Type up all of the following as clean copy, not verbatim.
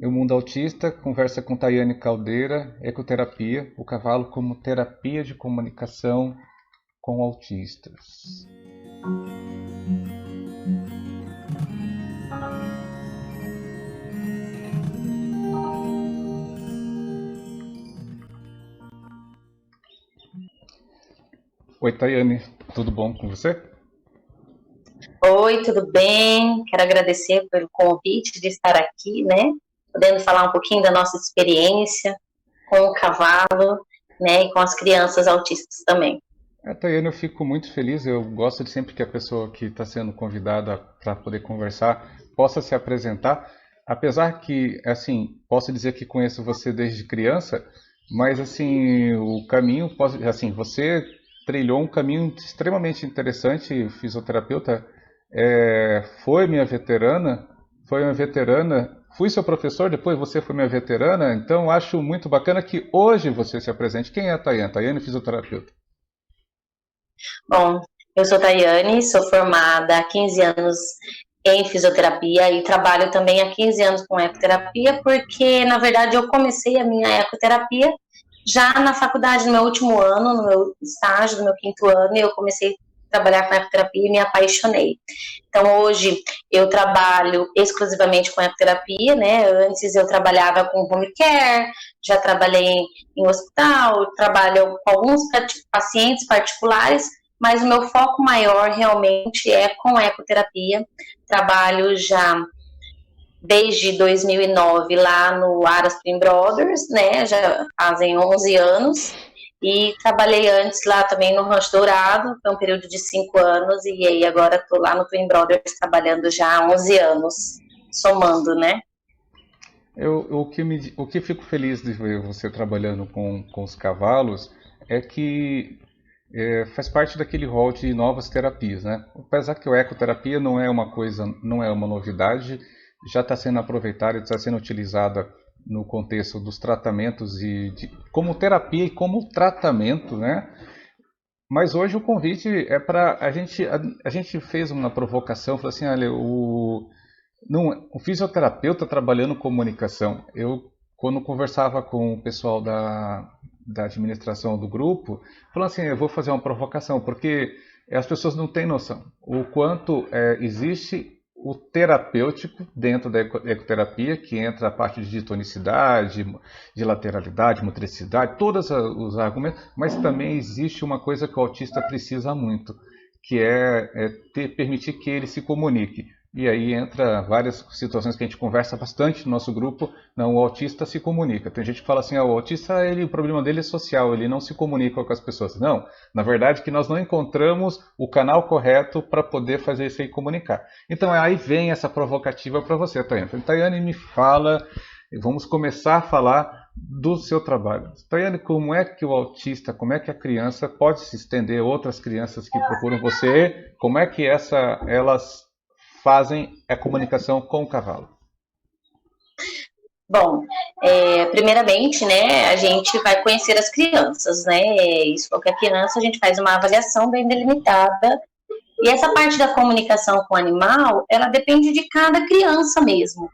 O Mundo Autista conversa com Tayane Caldeira, Ecoterapia, o cavalo como terapia de comunicação com autistas. Oi, Tayane, tudo bom com você? Oi, tudo bem? Quero agradecer pelo convite de estar aqui, né? Podendo falar um pouquinho da nossa experiência com o cavalo, né? E com as crianças autistas também. Tayane, eu fico muito feliz. Eu gosto de sempre que a pessoa que está sendo convidada para poder conversar possa se apresentar. Apesar que, assim, posso dizer que conheço você desde criança, mas, assim, o caminho, assim, você trilhou um caminho extremamente interessante, fisioterapeuta, foi minha veterana, fui seu professor, depois você foi minha veterana, então acho muito bacana que hoje você se apresente. Quem é a Tayane? Tayane, fisioterapeuta. Bom, eu sou Tayane, sou formada há 15 anos em fisioterapia e trabalho também há 15 anos com ecoterapia, porque, na verdade, eu comecei a minha ecoterapia já na faculdade, no meu último ano, no meu estágio, no meu quinto ano, eu comecei a trabalhar com ecoterapia e me apaixonei. Então, hoje, eu trabalho exclusivamente com ecoterapia, né? Antes eu trabalhava com home care, já trabalhei em hospital, trabalho com alguns pacientes particulares, mas o meu foco maior realmente é com ecoterapia. Trabalho já desde 2009 lá no Aras Twin Brothers, né? Já fazem 11 anos. E trabalhei antes lá também no Rancho Dourado, foi um período de 5 anos, e aí agora estou lá no Twin Brothers trabalhando já há 11 anos, somando, né? O que fico feliz de ver você trabalhando com os cavalos é que faz parte daquele rol de novas terapias, né? Apesar que a ecoterapia não é uma coisa, não é uma novidade, já está sendo aproveitada e está sendo utilizada no contexto dos tratamentos como terapia e como tratamento, né? Mas hoje o convite é para a gente fez uma provocação, falou assim, olha, o fisioterapeuta trabalhando comunicação. Eu, quando conversava com o pessoal da administração do grupo, falando assim, eu vou fazer uma provocação, porque as pessoas não têm noção o quanto existe o terapêutico dentro da ecoterapia, que entra a parte de tonicidade, de lateralidade, motricidade, todos os argumentos, mas também existe uma coisa que o autista precisa muito, que permitir que ele se comunique. E aí entra várias situações que a gente conversa bastante no nosso grupo. Não, o autista se comunica. Tem gente que fala assim, o autista, o problema dele é social, ele não se comunica com as pessoas. Não, na verdade que nós não encontramos o canal correto para poder fazer isso aí comunicar. Então aí vem essa provocativa para você, Tayane. Tayane, me fala, vamos começar a falar do seu trabalho. Tayane, como é que o autista, como é que a criança pode se estender a outras crianças que procuram você? Como é que elas fazem a comunicação com o cavalo? Bom, primeiramente, né, a gente vai conhecer as crianças, né? Isso, qualquer criança, a gente faz uma avaliação bem delimitada. E essa parte da comunicação com o animal, ela depende de cada criança mesmo.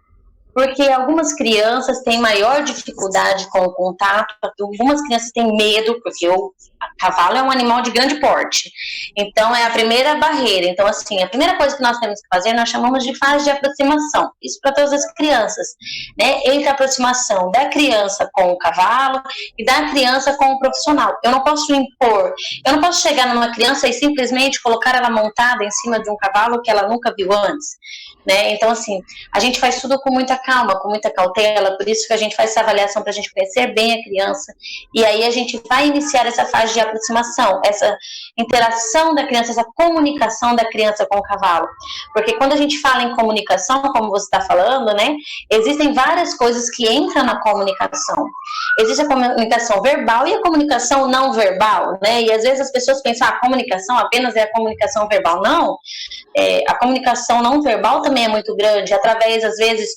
Porque algumas crianças têm maior dificuldade com o contato, algumas crianças têm medo, porque o cavalo é um animal de grande porte. Então, é a primeira barreira. Então, assim, a primeira coisa que nós temos que fazer, nós chamamos de fase de aproximação. Isso para todas as crianças, né? Entre a aproximação da criança com o cavalo e da criança com o profissional. Eu não posso impor, eu não posso chegar numa criança e simplesmente colocar ela montada em cima de um cavalo que ela nunca viu antes, né? Então, assim, a gente faz tudo com muita calma, com muita cautela, por isso que a gente faz essa avaliação para a gente conhecer bem a criança, e aí a gente vai iniciar essa fase de aproximação, essa interação da criança, essa comunicação da criança com o cavalo, porque quando a gente fala em comunicação, como você está falando, né, existem várias coisas que entram na comunicação. Existe a comunicação verbal e a comunicação não verbal, né, e às vezes as pessoas pensam, a comunicação apenas é a comunicação verbal. Não, a comunicação não verbal também é muito grande, através, às vezes,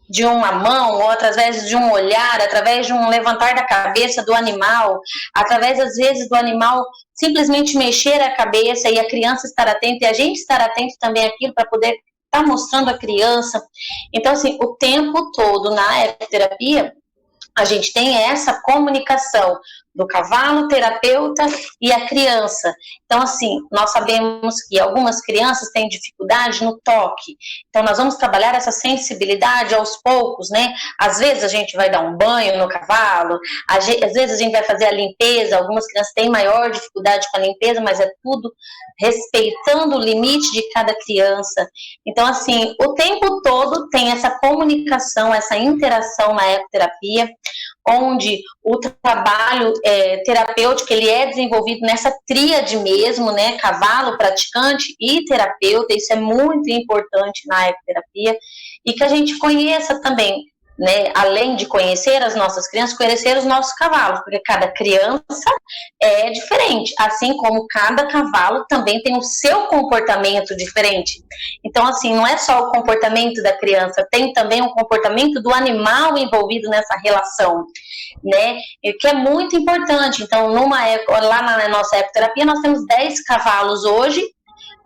de uma mão, ou através de um olhar, através de um levantar da cabeça do animal, através, às vezes, do animal simplesmente mexer a cabeça e a criança estar atenta, e a gente estar atento também àquilo para poder está mostrando a criança. Então, assim, o tempo todo na ecoterapia, a gente tem essa comunicação do cavalo, terapeuta e a criança. Então, assim, nós sabemos que algumas crianças têm dificuldade no toque. Então, nós vamos trabalhar essa sensibilidade aos poucos, né? Às vezes a gente vai dar um banho no cavalo, às vezes a gente vai fazer a limpeza. Algumas crianças têm maior dificuldade com a limpeza, mas é tudo respeitando o limite de cada criança. Então, assim, o tempo todo tem essa comunicação, essa interação na ecoterapia, onde o trabalho terapêutico ele é desenvolvido nessa tríade mesmo, né, cavalo, praticante e terapeuta. Isso é muito importante na ecoterapia, e que a gente conheça também, né, além de conhecer as nossas crianças, conhecer os nossos cavalos, porque cada criança é diferente, assim como cada cavalo também tem o seu comportamento diferente. Então, assim, não é só o comportamento da criança, tem também o comportamento do animal envolvido nessa relação, né, que é muito importante. Então, lá na nossa ecoterapia, nós temos 10 cavalos hoje,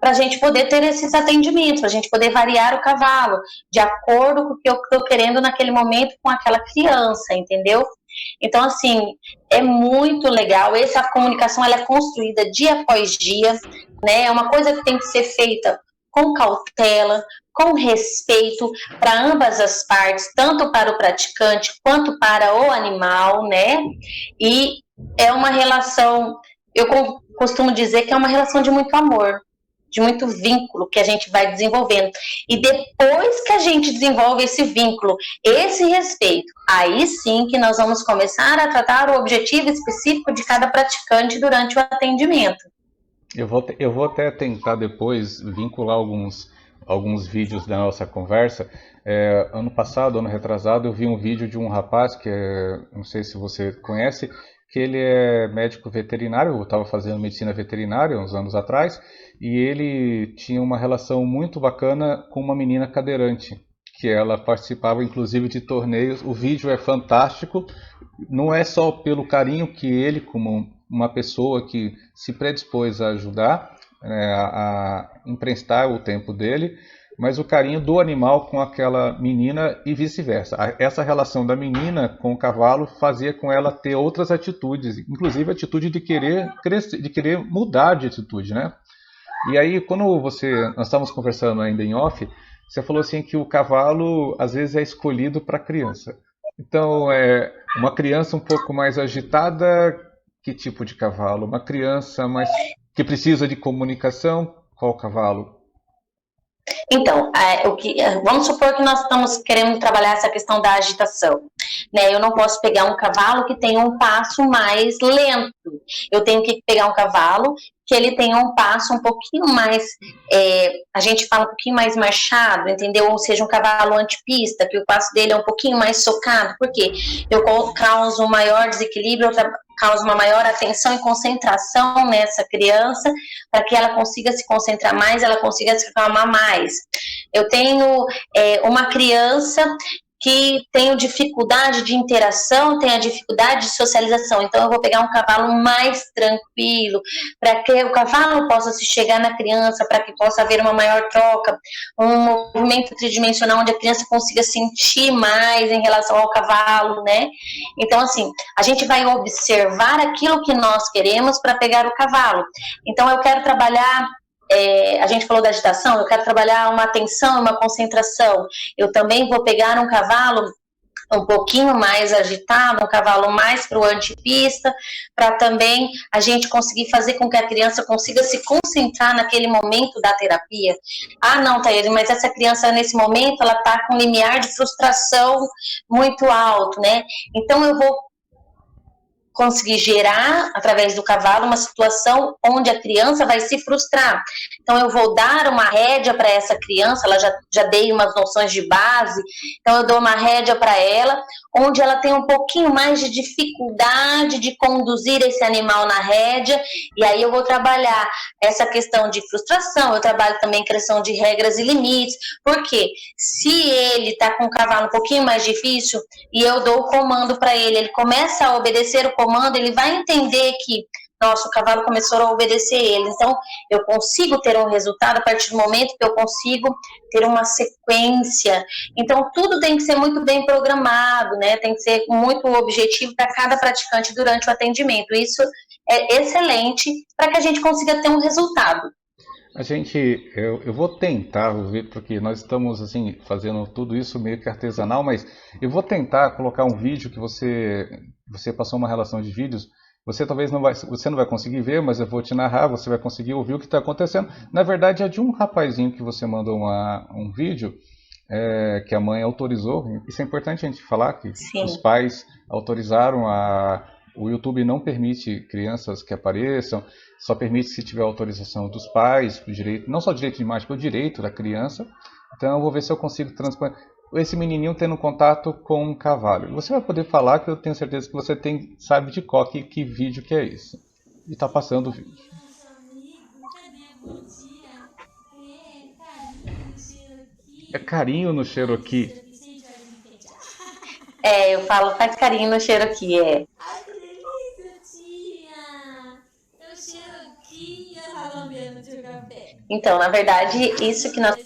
para a gente poder ter esses atendimentos, para a gente poder variar o cavalo, de acordo com o que eu estou querendo naquele momento com aquela criança, entendeu? Então, assim, é muito legal. Essa comunicação, ela é construída dia após dia, né? É uma coisa que tem que ser feita com cautela, com respeito para ambas as partes, tanto para o praticante quanto para o animal, né? E é uma relação, eu costumo dizer que é uma relação de muito amor, de muito vínculo que a gente vai desenvolvendo. E depois que a gente desenvolve esse vínculo, esse respeito, aí sim que nós vamos começar a tratar o objetivo específico de cada praticante durante o atendimento. Eu vou até tentar depois vincular alguns vídeos da nossa conversa. Ano passado, ano retrasado, eu vi um vídeo de um rapaz que não sei se você conhece, que ele é médico veterinário. Eu estava fazendo medicina veterinária uns anos atrás, e ele tinha uma relação muito bacana com uma menina cadeirante, que ela participava inclusive de torneios. O vídeo é fantástico, não é só pelo carinho que ele, como uma pessoa que se predispôs a ajudar, a emprestar o tempo dele, mas o carinho do animal com aquela menina e vice-versa. Essa relação da menina com o cavalo fazia com ela ter outras atitudes, inclusive a atitude de querer crescer, de querer mudar de atitude, né? E aí, quando nós estávamos conversando ainda em off, você falou assim que o cavalo às vezes é escolhido para a criança. Então, uma criança um pouco mais agitada, que tipo de cavalo? Uma criança mais que precisa de comunicação, qual cavalo? Então, vamos supor que nós estamos querendo trabalhar essa questão da agitação, né? Eu não posso pegar um cavalo que tenha um passo mais lento. Eu tenho que pegar um cavalo que ele tenha um passo um pouquinho mais, a gente fala um pouquinho mais marchado, entendeu? Ou seja, um cavalo antipista, que o passo dele é um pouquinho mais socado. Por quê? Eu causo um maior desequilíbrio, causa uma maior atenção e concentração nessa criança, para que ela consiga se concentrar mais, ela consiga se acalmar mais. Eu tenho uma criança que tem dificuldade de interação, tem a dificuldade de socialização, então eu vou pegar um cavalo mais tranquilo, para que o cavalo possa se chegar na criança, para que possa haver uma maior troca, um movimento tridimensional onde a criança consiga sentir mais em relação ao cavalo, né? Então, assim, a gente vai observar aquilo que nós queremos para pegar o cavalo. Então, eu quero trabalhar, a gente falou da agitação, eu quero trabalhar uma atenção, uma concentração. Eu também vou pegar um cavalo um pouquinho mais agitado, um cavalo mais para o antipista, para também a gente conseguir fazer com que a criança consiga se concentrar naquele momento da terapia. Ah, não, Thaís, mas essa criança nesse momento, ela está com um limiar de frustração muito alto, né? Então eu vou conseguir gerar, através do cavalo, uma situação onde a criança vai se frustrar. Então, eu vou dar uma rédea para essa criança, ela já dei umas noções de base, então eu dou uma rédea para ela, onde ela tem um pouquinho mais de dificuldade de conduzir esse animal na rédea, e aí eu vou trabalhar essa questão de frustração, eu trabalho também questão de regras e limites, porque se ele está com o cavalo um pouquinho mais difícil, e eu dou o comando para ele, ele começa a obedecer o comando, ele vai entender que nosso cavalo começou a obedecer eles. Então, eu consigo ter um resultado a partir do momento que eu consigo ter uma sequência. Então, tudo tem que ser muito bem programado, né? Tem que ser muito objetivo para cada praticante durante o atendimento. Isso é excelente para que a gente consiga ter um resultado. Eu vou tentar, porque nós estamos assim fazendo tudo isso meio que artesanal, mas eu vou tentar colocar um vídeo que você passou uma relação de vídeos. Você talvez você não vai conseguir ver, mas eu vou te narrar, você vai conseguir ouvir o que está acontecendo. Na verdade, é de um rapazinho que você mandou um vídeo que a mãe autorizou. Isso é importante a gente falar, que Sim. Os pais autorizaram o YouTube não permite crianças que apareçam, só permite se tiver autorização dos pais, o direito, não só o direito de imagem, mas o direito da criança. Então eu vou ver se eu consigo transpor esse menininho tendo contato com um cavalo. Você vai poder falar, que eu tenho certeza que você sabe de qual que vídeo que é isso. E está passando o vídeo. É carinho no Cherokee. Eu falo, faz carinho no Cherokee, Ai, que delícia, tia! É o Cherokee lambendo de café. Então, na verdade, isso que nós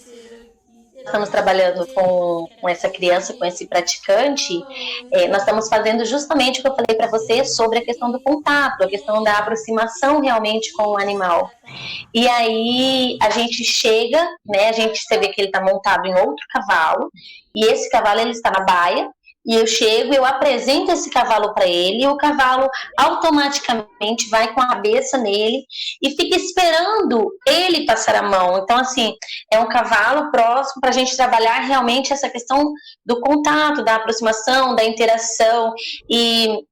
estamos trabalhando com essa criança, com esse praticante, nós estamos fazendo justamente o que eu falei para você sobre a questão do contato, a questão da aproximação realmente com o animal. E aí a gente chega, né? Você vê que ele está montado em outro cavalo, e esse cavalo ele está na baia. E eu chego, eu apresento esse cavalo para ele, e o cavalo automaticamente vai com a cabeça nele e fica esperando ele passar a mão. Então, assim, é um cavalo próximo para a gente trabalhar realmente essa questão do contato, da aproximação, da interação e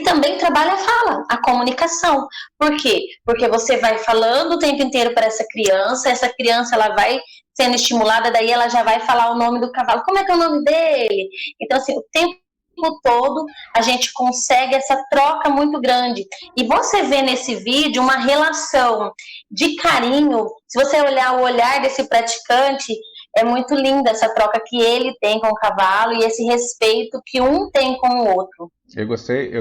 também trabalha a fala, a comunicação. Por quê? Porque você vai falando o tempo inteiro para essa criança ela vai sendo estimulada, daí ela já vai falar o nome do cavalo. Como é que é o nome dele? Então, assim, o tempo todo a gente consegue essa troca muito grande. E você vê nesse vídeo uma relação de carinho. Se você olhar o olhar desse praticante, é muito linda essa troca que ele tem com o cavalo e esse respeito que um tem com o outro. Eu gostei.